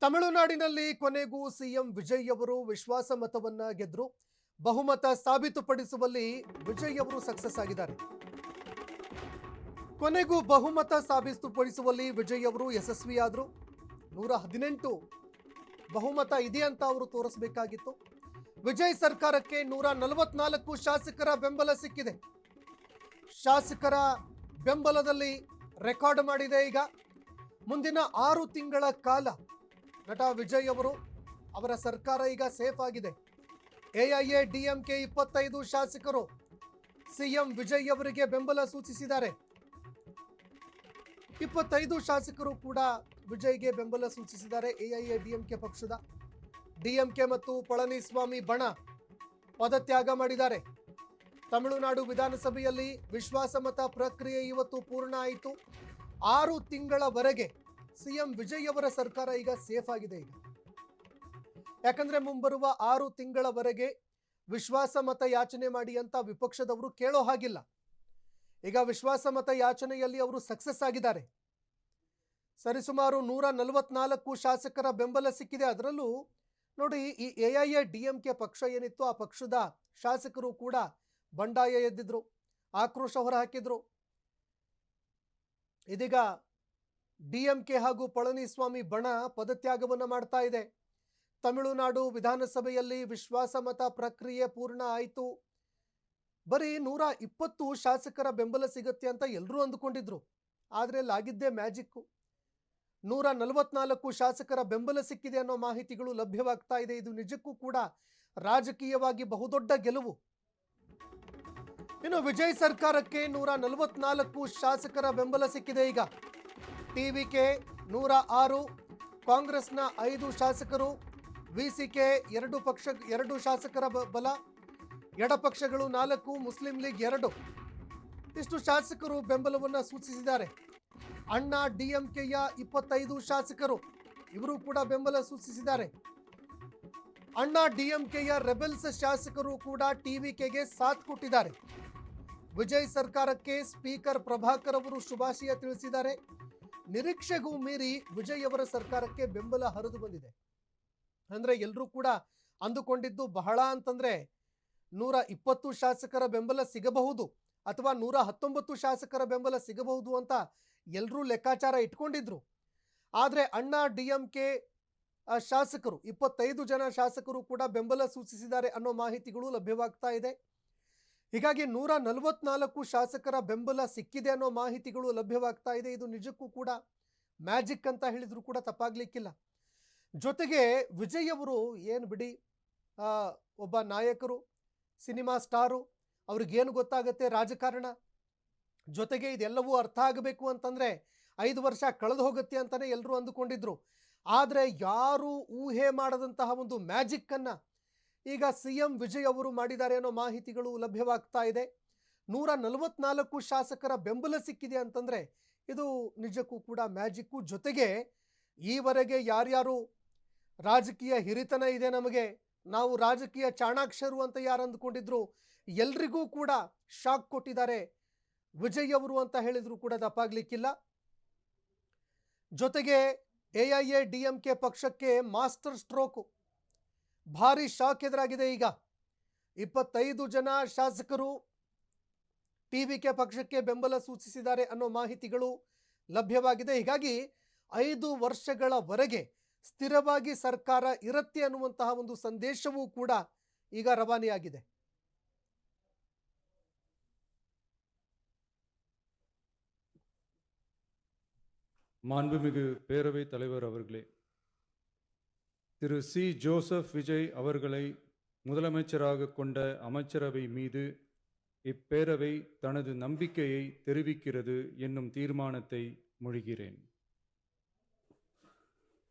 ತಮಿಳುನಾಡಿನಲ್ಲಿ ಕೊನೆಗೂ ಸಿಎಂ ವಿಜಯ್ ಅವರು ವಿಶ್ವಾಸ ಮತವನ್ನ ಗೆದ್ರು. ಬಹುಮತ ಸಾಬೀತುಪಡಿಸುವಲ್ಲಿ ವಿಜಯ್ ಅವರು ಸಕ್ಸಸ್ ಆಗಿದ್ದಾರೆ. ಕೊನೆಗೂ ಬಹುಮತ ಸಾಬೀತುಪಡಿಸುವಲ್ಲಿ ವಿಜಯ್ ಅವರು ಯಶಸ್ವಿಯಾದರು. 118 ಬಹುಮತ ಇದೆ ಅಂತ ಅವರು ತೋರಿಸಬೇಕಾಗಿತ್ತು. ವಿಜಯ್ ಸರ್ಕಾರಕ್ಕೆ 144 ಶಾಸಕರ ಬೆಂಬಲ ಸಿಕ್ಕಿದೆ. ಶಾಸಕರ ಬೆಂಬಲದಲ್ಲಿ ರೆಕಾರ್ಡ್ ಮಾಡಿದೆ. ಈಗ ಮುಂದಿನ 6 ತಿಂಗಳ ಕಾಲ ನಟ ವಿಜಯ್ ಅವರ ಸರ್ಕಾರ ಈಗ ಸೇಫ್ ಆಗಿದೆ. ಎಐಎಡಿಎಂಕೆ 25 ಶಾಸಕರು ಸಿಎಂ ವಿಜಯ್ ಅವರಿಗೆ ಬೆಂಬಲ ಸೂಚಿಸಿದ್ದಾರೆ. 25 ಶಾಸಕರು ಕೂಡ ವಿಜಯ್ಗೆ ಬೆಂಬಲ ಸೂಚಿಸಿದ್ದಾರೆ. ಎಐಎಡಿಎಂಕೆ ಪಕ್ಷದ ಡಿಎಂಕೆ ಮತ್ತು ಪಳನಿಸ್ವಾಮಿ ಬಣ ಪದತ್ಯಾಗ ಮಾಡಿದ್ದಾರೆ. ತಮಿಳುನಾಡು ವಿಧಾನಸಭೆಯಲ್ಲಿ ವಿಶ್ವಾಸಮತ ಪ್ರಕ್ರಿಯೆ ಇವತ್ತು ಪೂರ್ಣ ಆಯಿತು. 6 ತಿಂಗಳವರೆಗೆ ಸಿಎಂ ವಿಜಯ್ ಅವರ ಸರ್ಕಾರ ಈಗ ಸೇಫ್ ಆಗಿದೆ. ಈಗ ಯಾಕಂದ್ರೆ ಮುಂಬರುವ 6 ತಿಂಗಳವರೆಗೆ ವಿಶ್ವಾಸಮತ ಯಾಚನೆ ಮಾಡಿ ಅಂತ ವಿಪಕ್ಷದವರು ಕೇಳೋ ಹಾಗಿಲ್ಲ. ಈಗ ವಿಶ್ವಾಸಮತ ಯಾಚನೆಯಲ್ಲಿ ಅವರು ಸಕ್ಸಸ್ ಆಗಿದ್ದಾರೆ. ಸರಿಸುಮಾರು 144 ಶಾಸಕರ ಬೆಂಬಲ ಸಿಕ್ಕಿದೆ. ಅದರಲ್ಲೂ ನೋಡಿ, ಈ ಎಐಎಡಿಎಂಕೆ ಪಕ್ಷ ಏನಿತ್ತು, ಆ ಪಕ್ಷದ ಶಾಸಕರು ಕೂಡ ಬಂಡಾಯ ಎದ್ದಿದ್ರು, ಆಕ್ರೋಶ ಹೊರಹಾಕಿದ್ರು. ಇದೀಗ ಡಿಎಂಕೆ ಹಾಗೂ ಪಳನಿಸ್ವಾಮಿ ಬಣ ಪದತ್ಯಾಗವನ್ನು ಮಾಡ್ತಾ ಇದೆ. ತಮಿಳುನಾಡು ವಿಧಾನಸಭೆಯಲ್ಲಿ ವಿಶ್ವಾಸಮತ ಪ್ರಕ್ರಿಯೆ ಪೂರ್ಣ ಆಯಿತು. ಬರೀ 120 ಶಾಸಕರ ಬೆಂಬಲ ಸಿಗುತ್ತೆ ಅಂತ ಎಲ್ಲರೂ ಅಂದುಕೊಂಡಿದ್ರು. ಆದರೆ ಅಲ್ಲಾಗಿದ್ದೇ ಮ್ಯಾಜಿಕ್ಕು. 144 ಶಾಸಕರ ಬೆಂಬಲ ಸಿಕ್ಕಿದೆ ಅನ್ನೋ ಮಾಹಿತಿಗಳು ಲಭ್ಯವಾಗ್ತಾ ಇದೆ. ಇದು ನಿಜಕ್ಕೂ ಕೂಡ ರಾಜಕೀಯವಾಗಿ ಬಹುದೊಡ್ಡ ಗೆಲುವು. ಇನ್ನು ವಿಜಯ್ ಸರ್ಕಾರಕ್ಕೆ 144 ಶಾಸಕರ ಬೆಂಬಲ ಸಿಕ್ಕಿದೆ. ಈಗ ಟಿವಿಕೆ 106, ಕಾಂಗ್ರೆಸ್ನ 5 ಶಾಸಕರು, ವಿಸಿಕೆ 2 ಶಾಸಕರ ಬಲ, ಎಡಪಕ್ಷಗಳು 4, ಮುಸ್ಲಿಂ ಲೀಗ್ 2 ಇಷ್ಟು ಶಾಸಕರು ಬೆಂಬಲವನ್ನು ಸೂಚಿಸಿದ್ದಾರೆ. ಅಣ್ಣಾ ಡಿಎಂಕೆಯ 25 ಶಾಸಕರು ಇವರು ಕೂಡ ಬೆಂಬಲ ಸೂಚಿಸಿದ್ದಾರೆ. ಅಣ್ಣಾ ಡಿಎಂಕೆಯ ರೆಬೆಲ್ಸ್ ಶಾಸಕರು ಕೂಡ ಟಿವಿಕೆಗೆ ಸಾಥ್ ಕೊಟ್ಟಿದ್ದಾರೆ. ವಿಜಯ್ ಸರ್ಕಾರಕ್ಕೆ ಸ್ಪೀಕರ್ ಪ್ರಭಾಕರ್ ಅವರು ಶುಭಾಶಯ ತಿಳಿಸಿದ್ದಾರೆ. ನಿರೀಕ್ಷೆಗೂ ಮೀರಿ ವಿಜಯ್ ಅವರ ಸರ್ಕಾರಕ್ಕೆ ಬೆಂಬಲ ಹರಿದು ಬಂದಿದೆ. ಅಂದ್ರೆ ಎಲ್ಲರೂ ಕೂಡ ಅಂದುಕೊಂಡಿದ್ದು ಬಹಳ ಅಂತಂದ್ರೆ 120 ಶಾಸಕರ ಬೆಂಬಲ ಸಿಗಬಹುದು ಅಥವಾ 119 ಶಾಸಕರ ಬೆಂಬಲ ಸಿಗಬಹುದು ಅಂತ ಎಲ್ಲರೂ ಲೆಕ್ಕಾಚಾರ ಇಟ್ಕೊಂಡಿದ್ರು. ಆದರೆ ಅಣ್ಣಾ ಡಿಎಂಕೆ ಶಾಸಕರು 25 ಜನ ಶಾಸಕರು ಕೂಡ ಬೆಂಬಲ ಸೂಚಿಸಿದ್ದಾರೆ ಅನ್ನೋ ಮಾಹಿತಿಗಳು ಲಭ್ಯವಾಗ್ತಾ ಇದೆ. ಹೀಗಾಗಿ 144 ಶಾಸಕರ ಬೆಂಬಲ ಸಿಕ್ಕಿದೆ ಅನ್ನೋ ಮಾಹಿತಿಗಳು ಲಭ್ಯವಾಗ್ತಾ ಇದೆ. ಇದು ನಿಜಕ್ಕೂ ಕೂಡ ಮ್ಯಾಜಿಕ್ ಅಂತ ಹೇಳಿದ್ರು ಕೂಡ ತಪ್ಪಾಗ್ಲಿಕ್ಕಿಲ್ಲ. ಜೊತೆಗೆ ವಿಜಯ್ ಅವರು ಏನು ಬಿಡಿ, ಒಬ್ಬ ನಾಯಕರು, ಸಿನಿಮಾ ಸ್ಟಾರು, ಅವ್ರಿಗೇನು ಗೊತ್ತಾಗುತ್ತೆ ರಾಜಕಾರಣ. ಜೊತೆಗೆ ಇದೆಲ್ಲವೂ ಅರ್ಥ ಆಗಬೇಕು ಅಂತಂದ್ರೆ 5 ವರ್ಷ ಕಳೆದು ಹೋಗುತ್ತೆ ಅಂತಾನೆ ಎಲ್ಲರೂ ಅಂದುಕೊಂಡಿದ್ರು. ಆದರೆ ಯಾರು ಊಹೆ ಮಾಡದಂತಹ ಒಂದು ಮ್ಯಾಜಿಕ್ ಅನ್ನ ಈಗ ಸಿಎಂ ವಿಜಯ್ ಅವರು ಮಾಡಿದ್ದಾರೆ ಅನ್ನೋ ಮಾಹಿತಿಗಳು ಲಭ್ಯವಾಗ್ತಾ ಇದೆ. 144 ಶಾಸಕರ ಬೆಂಬಲ ಸಿಕ್ಕಿದೆ ಅಂತಂದ್ರೆ ಇದು ನಿಜಕ್ಕೂ ಕೂಡ ಮ್ಯಾಜಿಕ್ಕು. ಜೊತೆಗೆ ಈವರೆಗೆ ಯಾರ್ಯಾರು ರಾಜಕೀಯ ಹಿರಿತನ ಇದೆ, ನಮಗೆ ನಾವು ರಾಜಕೀಯ ಚಾಣಾಕ್ಷರು ಅಂತ ಯಾರು ಅಂದುಕೊಂಡಿದ್ರು ಎಲ್ರಿಗೂ ಕೂಡ ಶಾಕ್ ಕೊಟ್ಟಿದ್ದಾರೆ ವಿಜಯ್ ಅವರು ಅಂತ ಹೇಳಿದ್ರು ಕೂಡ ತಪ್ಪಾಗ್ಲಿಕ್ಕಿಲ್ಲ. ಜೊತೆಗೆ ಎಐಎಡಿಎಂಕೆ ಪಕ್ಷಕ್ಕೆ ಮಾಸ್ಟರ್ ಸ್ಟ್ರೋಕ್, ಭಾರಿ ಶಾಕ್ ಎದುರಾಗಿದೆ. ಈಗ 25 ಜನ ಶಾಸಕರು ಟಿವಿಕೆ ಪಕ್ಷಕ್ಕೆ ಬೆಂಬಲ ಸೂಚಿಸಿದ್ದಾರೆ ಅನ್ನೋ ಮಾಹಿತಿಗಳು ಲಭ್ಯವಾಗಿದೆ. ಹೀಗಾಗಿ 5 ವರ್ಷಗಳವರೆಗೆ ಸ್ಥಿರವಾಗಿ ಸರ್ಕಾರ ಇರುತ್ತೆ ಅನ್ನುವಂತಹ ಒಂದು ಸಂದೇಶವೂ ಕೂಡ ಈಗ ರವಾನೆಯಾಗಿದೆ. மாண்புமிகு பேரவைத் தலைவர் அவர்களே, திரு சி ஜோசப் விஜய் அவர்களை முதலமைச்சராக கொண்ட அமைச்சரவை மீது இப்பேரவை தனது நம்பிக்கையை தெரிவிக்கிறது என்னும் தீர்மானத்தை மொழிகிறேன்.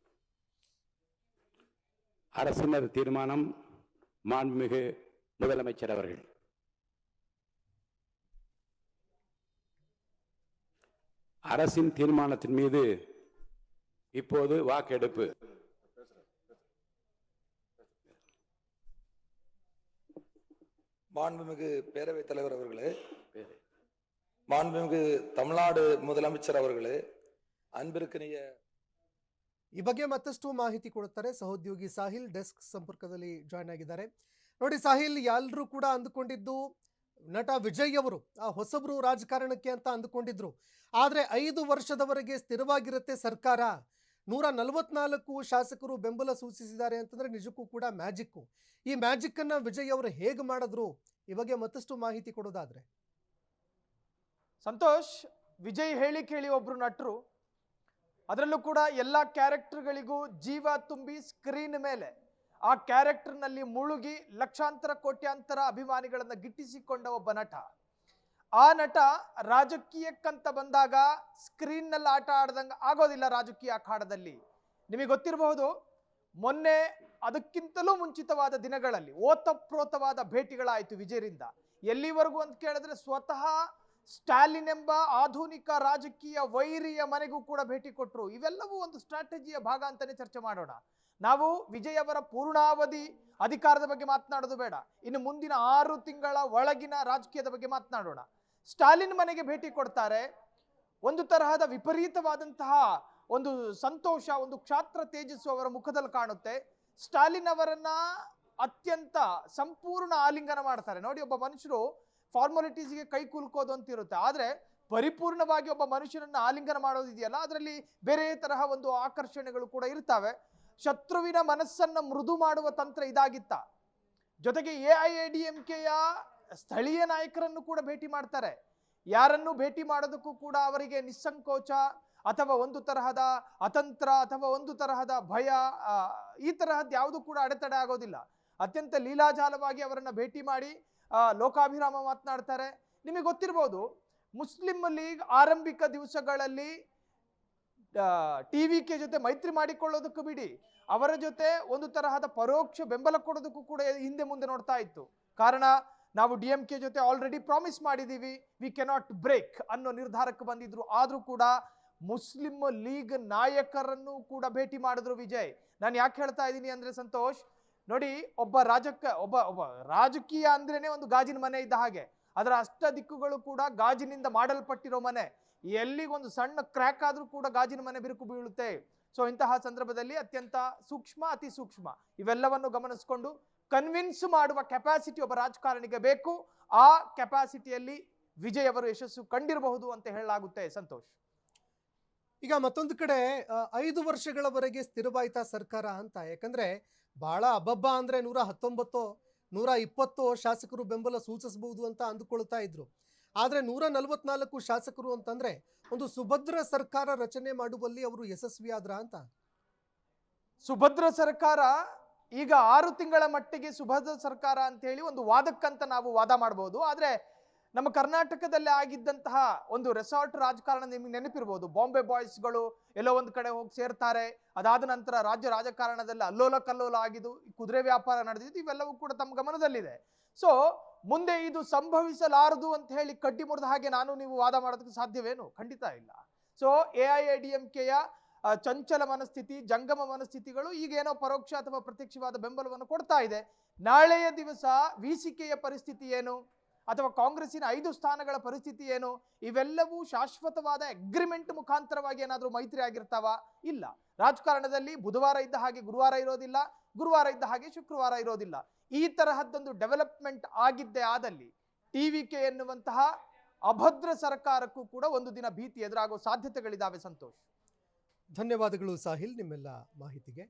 அரசினர் தீர்மானம். மாண்புமிகு முதலமைச்சர் அவர்கள். அரசின் தீர்மானத்தின் மீது இப்போது வாக்கெடுப்பு. மாண்புமிகு பேரவைத் தலைவர் அவர்களே, மாண்புமிகு தமிழ்நாடு முதலமைச்சர் அவர்களே, அன்பிற்கினிய ಈ ಬಗ್ಗೆ ಮತ್ತಷ್ಟು ಮಾಹಿತಿ ಕೊಡುತ್ತಾರೆ ಸಹೋದ್ಯೋಗಿ ಸಾಹಿಲ್, ಡೆಸ್ಕ್ ಸಂಪರ್ಕದಲ್ಲಿ ಜಾಯ್ನ್ ಆಗಿದ್ದಾರೆ. ನೋಡಿ ಸಾಹಿಲ್, ಎಲ್ಲರೂ ಕೂಡ ಅಂದುಕೊಂಡಿದ್ದು ನಟ ವಿಜಯ್ ಅವರು ಹೊಸಬ್ರು ರಾಜಕಾರಣಕ್ಕೆ ಅಂತ ಅಂದುಕೊಂಡಿದ್ರು. ಆದರೆ 5 ವರ್ಷದವರೆಗೆ ಸ್ಥಿರವಾಗಿರುತ್ತೆ ಸರ್ಕಾರ. 144 ಶಾಸಕರು ಬೆಂಬಲ ಸೂಚಿಸಿದ್ದಾರೆ ಅಂತಂದ್ರೆ ನಿಜಕ್ಕೂ ಕೂಡ ಮ್ಯಾಜಿಕ್ಕು. ಈ ಮ್ಯಾಜಿಕ್ ಅನ್ನ ವಿಜಯ್ ಅವರು ಹೇಗೆ ಮಾಡಿದ್ರು, ಈ ಬಗ್ಗೆ ಮತ್ತಷ್ಟು ಮಾಹಿತಿ ಕೊಡೋದಾದ್ರೆ. ಸಂತೋಷ್, ವಿಜಯ್ ಹೇಳಿ ಕೇಳಿ ಒಬ್ರು ನಟರು, ಅದರಲ್ಲೂ ಕೂಡ ಎಲ್ಲ ಕ್ಯಾರೆಕ್ಟರ್ಗಳಿಗೂ ಜೀವ ತುಂಬಿ ಸ್ಕ್ರೀನ್ ಮೇಲೆ ಆ ಕ್ಯಾರೆಕ್ಟರ್ನಲ್ಲಿ ಮುಳುಗಿ ಲಕ್ಷಾಂತರ ಕೋಟ್ಯಾಂತರ ಅಭಿಮಾನಿಗಳನ್ನ ಗಿಟ್ಟಿಸಿಕೊಂಡ ಒಬ್ಬ ನಟ. ಆ ನಟ ರಾಜಕೀಯಕ್ಕಂತ ಬಂದಾಗ ಸ್ಕ್ರೀನ್ನಲ್ಲಿ ಆಟ ಆಡ್ದಂಗೆ ಆಗೋದಿಲ್ಲ ರಾಜಕೀಯ ಅಖಾಡದಲ್ಲಿ. ನಿಮಗೆ ಗೊತ್ತಿರಬಹುದು, ಮೊನ್ನೆ ಅದಕ್ಕಿಂತಲೂ ಮುಂಚಿತವಾದ ದಿನಗಳಲ್ಲಿ ಓತಪ್ರೋತವಾದ ಭೇಟಿಗಳಾಯಿತು ವಿಜಯರಿಂದ. ಎಲ್ಲಿವರೆಗೂ ಅಂತ ಕೇಳಿದ್ರೆ ಸ್ವತಃ ಸ್ಟಾಲಿನ್ ಎಂಬ ಆಧುನಿಕ ರಾಜಕೀಯ ವೈರಿಯ ಮನೆಗೂ ಕೂಡ ಭೇಟಿ ಕೊಟ್ಟರು. ಇವೆಲ್ಲವೂ ಒಂದು ಸ್ಟ್ರಾಟಜಿಯ ಭಾಗ ಅಂತಾನೆ ಚರ್ಚೆ ಮಾಡೋಣ. ನಾವು ವಿಜಯ್ ಅವರ ಪೂರ್ಣಾವಧಿ ಅಧಿಕಾರದ ಬಗ್ಗೆ ಮಾತನಾಡೋದು ಬೇಡ, ಇನ್ನು ಮುಂದಿನ 6 ತಿಂಗಳ ಒಳಗಿನ ರಾಜಕೀಯದ ಬಗ್ಗೆ ಮಾತನಾಡೋಣ. ಸ್ಟಾಲಿನ್ ಮನೆಗೆ ಭೇಟಿ ಕೊಡ್ತಾರೆ. ಒಂದು ತರಹದ ವಿಪರೀತವಾದಂತಹ ಒಂದು ಸಂತೋಷ, ಒಂದು ಕ್ಷಾತ್ರ ತೇಜಸ್ಸು ಅವರ ಮುಖದಲ್ಲಿ ಕಾಣುತ್ತೆ. ಸ್ಟಾಲಿನ್ ಅವರನ್ನ ಅತ್ಯಂತ ಸಂಪೂರ್ಣ ಆಲಿಂಗನ ಮಾಡ್ತಾರೆ. ನೋಡಿ, ಒಬ್ಬ ಮನುಷ್ಯರು ಫಾರ್ಮಾಲಿಟೀಸ್ಗೆ ಕೈ ಕುಲ್ಕೋದು ಅಂತ ಇರುತ್ತೆ, ಆದ್ರೆ ಪರಿಪೂರ್ಣವಾಗಿ ಒಬ್ಬ ಮನುಷ್ಯನನ್ನ ಆಲಿಂಗನ ಮಾಡೋದಿದೆಯಲ್ಲ, ಅದರಲ್ಲಿ ಬೇರೆ ತರಹ ಒಂದು ಆಕರ್ಷಣೆಗಳು ಕೂಡ ಇರ್ತವೆ. ಶತ್ರುವಿನ ಮನಸ್ಸನ್ನ ಮೃದು ಮಾಡುವ ತಂತ್ರ ಇದಾಗಿತ್ತ. ಜೊತೆಗೆ AIADMKಯ ಸ್ಥಳೀಯ ನಾಯಕರನ್ನು ಕೂಡ ಭೇಟಿ ಮಾಡ್ತಾರೆ. ಯಾರನ್ನು ಭೇಟಿ ಮಾಡೋದಕ್ಕೂ ಕೂಡ ಅವರಿಗೆ ನಿಸ್ಸಂಕೋಚ ಅಥವಾ ಒಂದು ತರಹದ ಅತಂತ್ರ ಅಥವಾ ಒಂದು ತರಹದ ಭಯ, ಈ ತರಹದ ಯಾವುದು ಕೂಡ ಅಡೆತಡೆ ಆಗೋದಿಲ್ಲ. ಅತ್ಯಂತ ಲೀಲಾಜಾಲವಾಗಿ ಅವರನ್ನ ಭೇಟಿ ಮಾಡಿ ಲೋಕಾಭಿರಾಮ ಮಾತನಾಡ್ತಾರೆ. ನಿಮಗೆ ಗೊತ್ತಿರಬಹುದು, ಮುಸ್ಲಿಂ ಲೀಗ್ ಆರಂಭಿಕ ದಿವಸಗಳಲ್ಲಿ TVK ಜೊತೆ ಮೈತ್ರಿ ಮಾಡಿಕೊಳ್ಳೋದಕ್ಕೂ ಬಿಡಿ, ಅವರ ಜೊತೆ ಒಂದು ತರಹದ ಪರೋಕ್ಷ ಬೆಂಬಲ ಕೊಡೋದಕ್ಕೂ ಕೂಡ ಹಿಂದೆ ಮುಂದೆ ನೋಡ್ತಾ ಇತ್ತು. ಕಾರಣ, ನಾವು DMK ಜೊತೆ ಆಲ್ರೆಡಿ ಪ್ರಾಮಿಸ್ ಮಾಡಿದೀವಿ, ವಿ ಕೆನಾಟ್ ಬ್ರೇಕ್ ಅನ್ನೋ ನಿರ್ಧಾರಕ್ಕೆ ಬಂದಿದ್ರು. ಆದ್ರೂ ಕೂಡ ಮುಸ್ಲಿಂ ಲೀಗ್ ನಾಯಕರನ್ನು ಕೂಡ ಭೇಟಿ ಮಾಡಿದ್ರು ವಿಜಯ್. ನಾನು ಯಾಕೆ ಹೇಳ್ತಾ ಇದ್ದೀನಿ ಅಂದ್ರೆ ಸಂತೋಷ್, ನೋಡಿ, ಒಬ್ಬ ರಾಜಕೀಯ ಅಂದ್ರೇನೆ ಒಂದು ಗಾಜಿನ ಮನೆ ಇದ್ದ ಹಾಗೆ. ಅದರ ಅಷ್ಟ ದಿಕ್ಕುಗಳು ಕೂಡ ಗಾಜಿನಿಂದ ಮಾಡಲ್ಪಟ್ಟಿರೋ ಮನೆ. ಎಲ್ಲಿಗೊಂದು ಸಣ್ಣ ಕ್ರ್ಯಾಕ್ ಆದ್ರೂ ಕೂಡ ಗಾಜಿನ ಮನೆ ಬಿರುಕು ಬೀಳುತ್ತೆ. ಸೊ ಇಂತಹ ಸಂದರ್ಭದಲ್ಲಿ ಅತ್ಯಂತ ಸೂಕ್ಷ್ಮ, ಅತಿ ಸೂಕ್ಷ್ಮ ಇವೆಲ್ಲವನ್ನು ಗಮನಿಸಿಕೊಂಡು ಕನ್ವಿನ್ಸ್ ಮಾಡುವ ಕೆಪಾಸಿಟಿ ಒಬ್ಬ ರಾಜಕಾರಣಿಗೆ ಬೇಕು. ಆ ಕೆಪಾಸಿಟಿಯಲ್ಲಿ ವಿಜಯ್ ಅವರು ಯಶಸ್ಸು ಕಂಡಿರಬಹುದು ಅಂತ ಹೇಳಲಾಗುತ್ತೆ ಸಂತೋಷ್. ಈಗ ಮತ್ತೊಂದು ಕಡೆ 5 ವರ್ಷಗಳವರೆಗೆ ಸ್ಥಿರವಾಯ್ತಾ ಸರ್ಕಾರ ಅಂತ. ಯಾಕಂದ್ರೆ ಬಹಳ ಅಬ್ಬಬ್ಬ ಅಂದ್ರೆ 119 120 ಶಾಸಕರು ಬೆಂಬಲ ಸೂಚಿಸಬಹುದು ಅಂತ ಅಂದುಕೊಳ್ತಾ ಇದ್ರು. ಆದ್ರೆ 144 ಶಾಸಕರು ಅಂತಂದ್ರೆ ಒಂದು ಸುಭದ್ರ ಸರ್ಕಾರ ರಚನೆ ಮಾಡುವಲ್ಲಿ ಅವರು ಯಶಸ್ವಿಯಾದ್ರ ಅಂತ. ಸುಭದ್ರ ಸರ್ಕಾರ ಈಗ 6 ತಿಂಗಳ ಮಟ್ಟಿಗೆ ಸುಭದ್ರ ಸರ್ಕಾರ ಅಂತ ಹೇಳಿ ಒಂದು ವಾದಕ್ಕಂತ ನಾವು ವಾದ ಮಾಡಬಹುದು. ಆದ್ರೆ ನಮ್ಮ ಕರ್ನಾಟಕದಲ್ಲಿ ಆಗಿದ್ದಂತಹ ಒಂದು ರೆಸಾರ್ಟ್ ರಾಜಕಾರಣ ನಿಮಗೆ ನೆನಪಿರ್ಬೋದು. ಬಾಂಬೆ ಬಾಯ್ಸ್ಗಳು ಎಲ್ಲೋ ಒಂದು ಕಡೆ ಹೋಗಿ ಸೇರ್ತಾರೆ, ಅದಾದ ನಂತರ ರಾಜ್ಯ ರಾಜಕಾರಣದಲ್ಲಿ ಅಲ್ಲೋಲ ಕಲ್ಲೋಲ ಆಗಿದ್ದು, ಕುದುರೆ ವ್ಯಾಪಾರ ನಡೆದಿದ್ದು, ಇವೆಲ್ಲವೂ ಕೂಡ ತಮ್ಮ ಗಮನದಲ್ಲಿದೆ. ಸೊ ಮುಂದೆ ಇದು ಸಂಭವಿಸಲಾರದು ಅಂತ ಹೇಳಿ ಕಡ್ಡಿ ಮುರಿದ ಹಾಗೆ ನಾನು ನೀವು ವಾದ ಮಾಡೋದಕ್ಕೆ ಸಾಧ್ಯವೇನು? ಖಂಡಿತ ಇಲ್ಲ. ಸೊ AIADMKಯ ಚಂಚಲ ಮನಸ್ಥಿತಿ, ಜಂಗಮ ಮನಸ್ಥಿತಿಗಳು ಈಗೇನೋ ಪರೋಕ್ಷ ಅಥವಾ ಪ್ರತ್ಯಕ್ಷವಾದ ಬೆಂಬಲವನ್ನು ಕೊಡ್ತಾ ಇದೆ. ನಾಳೆಯ ದಿವಸ VCKಯ ಪರಿಸ್ಥಿತಿ ಏನು ಅಥವಾ ಕಾಂಗ್ರೆಸ್ಸಿನ 5 ಸ್ಥಾನಗಳ ಪರಿಸ್ಥಿತಿ ಏನು? ಇವೆಲ್ಲವೂ ಶಾಶ್ವತವಾದ ಅಗ್ರಿಮೆಂಟ್ ಮುಖಾಂತರವಾಗಿ ಏನಾದರೂ ಮೈತ್ರಿ ಆಗಿರ್ತಾವ? ಇಲ್ಲ. ರಾಜಕಾರಣದಲ್ಲಿ ಬುಧವಾರ ಇದ್ದ ಹಾಗೆ ಗುರುವಾರ ಇರೋದಿಲ್ಲ, ಗುರುವಾರ ಇದ್ದ ಹಾಗೆ ಶುಕ್ರವಾರ ಇರೋದಿಲ್ಲ. ಈ ತರಹದ್ದೊಂದು ಡೆವಲಪ್ಮೆಂಟ್ ಆಗಿದ್ದೇ ಆದಲ್ಲಿ TVK ಎನ್ನುವಂತಹ ಅಭದ್ರ ಸರ್ಕಾರಕ್ಕೂ ಕೂಡ ಒಂದು ದಿನ ಭೀತಿ ಎದುರಾಗೋ ಸಾಧ್ಯತೆಗಳಿದಾವೆ ಸಂತೋಷ್. ಧನ್ಯವಾದಗಳು ಸಾಹಿಲ್ ನಿಮ್ಮೆಲ್ಲ ಮಾಹಿತಿಗೆ.